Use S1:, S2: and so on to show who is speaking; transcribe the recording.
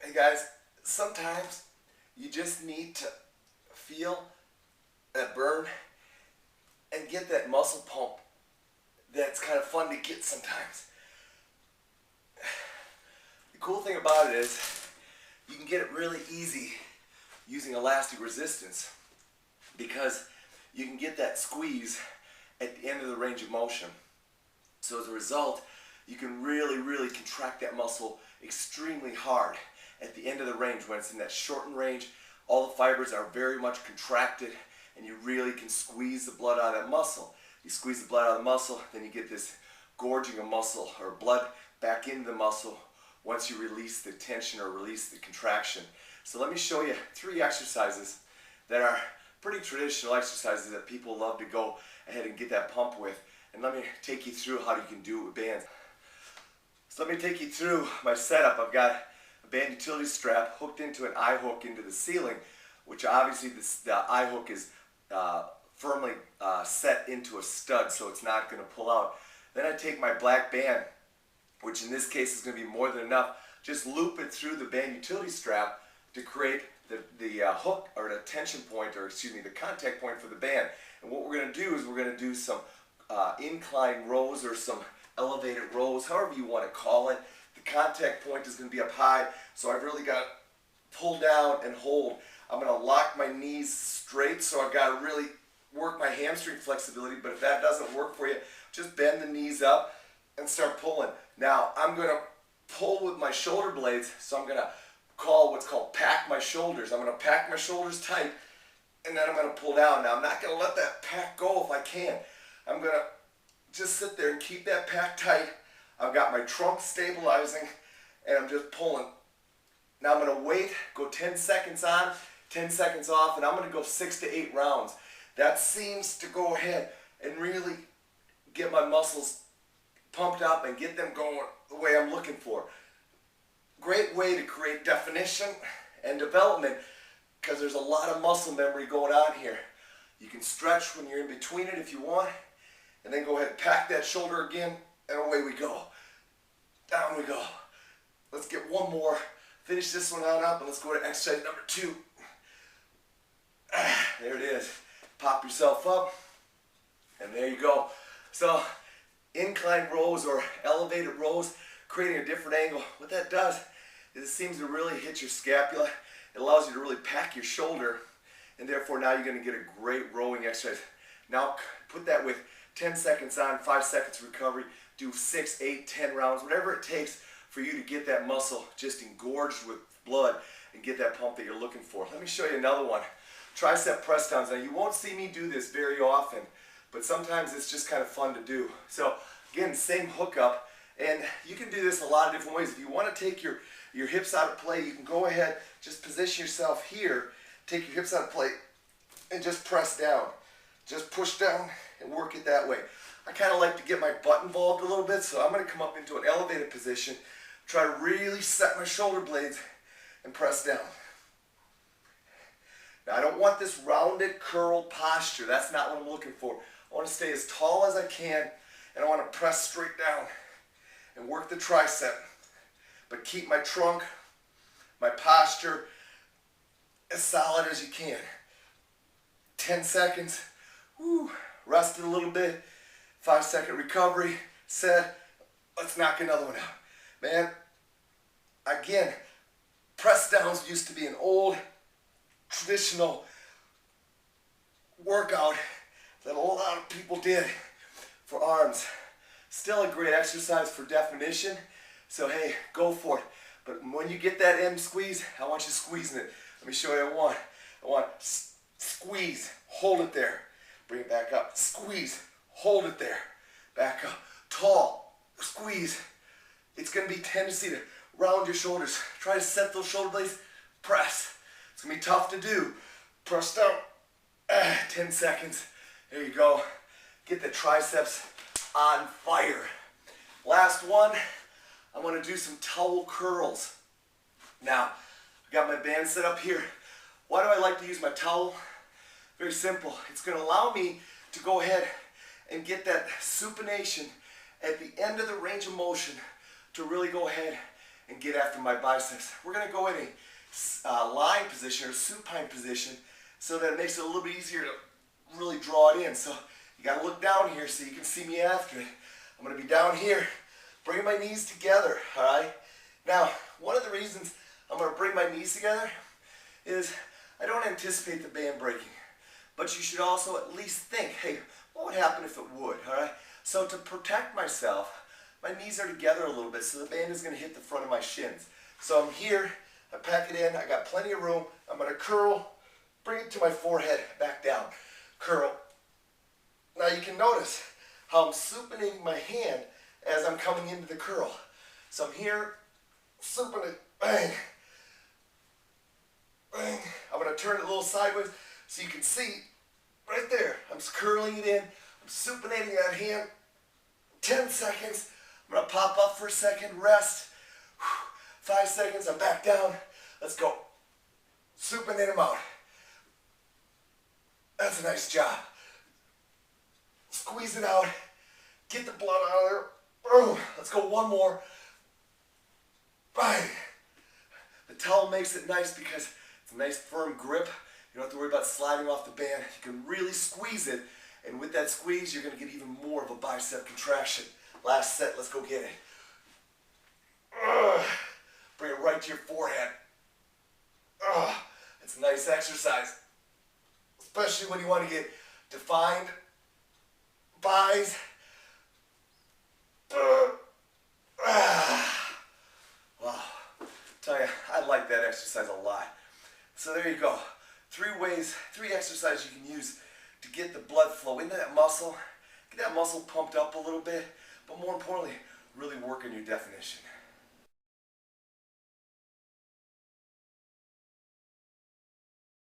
S1: Hey guys, sometimes you just need to feel that burn and get that muscle pump that's kind of fun to get sometimes. The cool thing about it is you can get it really easy using elastic resistance because you can get that squeeze at the end of the range of motion. So as a result, you can really contract that muscle extremely hard at the end of the range. When it's in that shortened range, all the fibers are very much contracted and you really can squeeze the blood out of that muscle. You squeeze the blood out of the muscle, then you get this gorging of muscle or blood back into the muscle once you release the tension or release the contraction. So let me show you 3 exercises that are pretty traditional exercises that people love to go ahead and get that pump with. And let me take you through how you can do it with bands. So let me take you through my setup. I've got a band utility strap hooked into an eye hook into the ceiling, which obviously the eye hook is firmly set into a stud, so it's not going to pull out. Then I take my black band, which in this case is going to be more than enough, just loop it through the band utility strap to create the hook or the tension point, or excuse me, the contact point for the band. And what we're going to do is we're going to do some incline rows or some elevated rows, however you want to call it. The contact point is going to be up high, so I've really got to pull down and hold. I'm going to lock my knees straight, so I've got to really work my hamstring flexibility, but if that doesn't work for you, just bend the knees up and start pulling. Now, I'm going to pull with my shoulder blades, so I'm going to call what's called pack my shoulders. I'm going to pack my shoulders tight, and then I'm going to pull down. Now, I'm not going to let that pack go if I can. I'm going to just sit there and keep that pack tight. I've got my trunk stabilizing, and I'm just pulling. Now I'm going to wait, go 10 seconds on, 10 seconds off, and I'm going to go 6 to 8 rounds. That seems to go ahead and really get my muscles pumped up and get them going the way I'm looking for. Great way to create definition and development because there's a lot of muscle memory going on here. You can stretch when you're in between it if you want, and then go ahead and pack that shoulder again, and away we go. Down we go. Let's get one more. Finish this one on up, and let's go to exercise number 2. There it is. Pop yourself up, and there you go. So, incline rows or elevated rows, creating a different angle. What that does is it seems to really hit your scapula. It allows you to really pack your shoulder, and therefore now you're going to get a great rowing exercise. Now, put that with 10 seconds on, 5 seconds recovery. Do 6, 8, 10 rounds, whatever it takes for you to get that muscle just engorged with blood and get that pump that you're looking for. Let me show you another one. Tricep press downs. Now you won't see me do this very often, but sometimes it's just kind of fun to do. So again, same hookup, and you can do this a lot of different ways. If you want to take your hips out of play, you can go ahead, just position yourself here, take your hips out of play, and just press down. Just push down and work it that way. I kind of like to get my butt involved a little bit, so I'm going to come up into an elevated position, try to really set my shoulder blades, and press down. Now, I don't want this rounded, curled posture. That's not what I'm looking for. I want to stay as tall as I can, and I want to press straight down and work the tricep, but keep my trunk, my posture as solid as you can. 10 seconds. Woo. Rest it a little bit. 5-second recovery. Set. Let's knock another one out. Man, again, press downs used to be an old traditional workout that a lot of people did for arms. Still a great exercise for definition, so hey, go for it. But when you get that M squeeze, I want you squeezing it. Let me show you what I want. Squeeze, hold it there, bring it back up, squeeze, hold it there, back up, tall, squeeze. It's going to be tendency to round your shoulders. Try to set those shoulder blades, press. It's going to be tough to do. Press down, 10 seconds, there you go. Get the triceps on fire. Last one, I'm going to do some towel curls. Now, I got my band set up here. Why do I like to use my towel? Very simple. It's going to allow me to go ahead and get that supination at the end of the range of motion to really go ahead and get after my biceps. We're going to go in a lying position or supine position so that it makes it a little bit easier to really draw it in. So you got to look down here so you can see me after it. I'm going to be down here, bringing my knees together, all right? Now, one of the reasons I'm going to bring my knees together is I don't anticipate the band breaking, but you should also at least think, hey, what would happen if it would, all right? So to protect myself, my knees are together a little bit so the band is going to hit the front of my shins. So I'm here, I pack it in, I got plenty of room, I'm going to curl, bring it to my forehead, back down, curl. Now you can notice how I'm supinating my hand as I'm coming into the curl. So I'm here, supinating, bang, bang. I'm going to turn it a little sideways so you can see right there. I'm curling it in, I'm supinating that hand, 10 seconds. I'm going to pop up for a second, rest, 5 seconds, I'm back down. Let's go. Supinate them out. That's a nice job. Squeeze it out. Get the blood out of there. Boom. Let's go one more. Bang. The towel makes it nice because it's a nice firm grip. You don't have to worry about sliding off the band. You can really squeeze it. And with that squeeze, you're going to get even more of a bicep contraction. Last set. Let's go get it. Bring it right to your forehead. It's a nice exercise. Especially when you want to get defined buys. Wow. Tell you, I like that exercise a lot. So there you go. 3 ways, 3 exercises you can use to get the blood flow into that muscle, get that muscle pumped up a little bit, but more importantly, really work on your definition.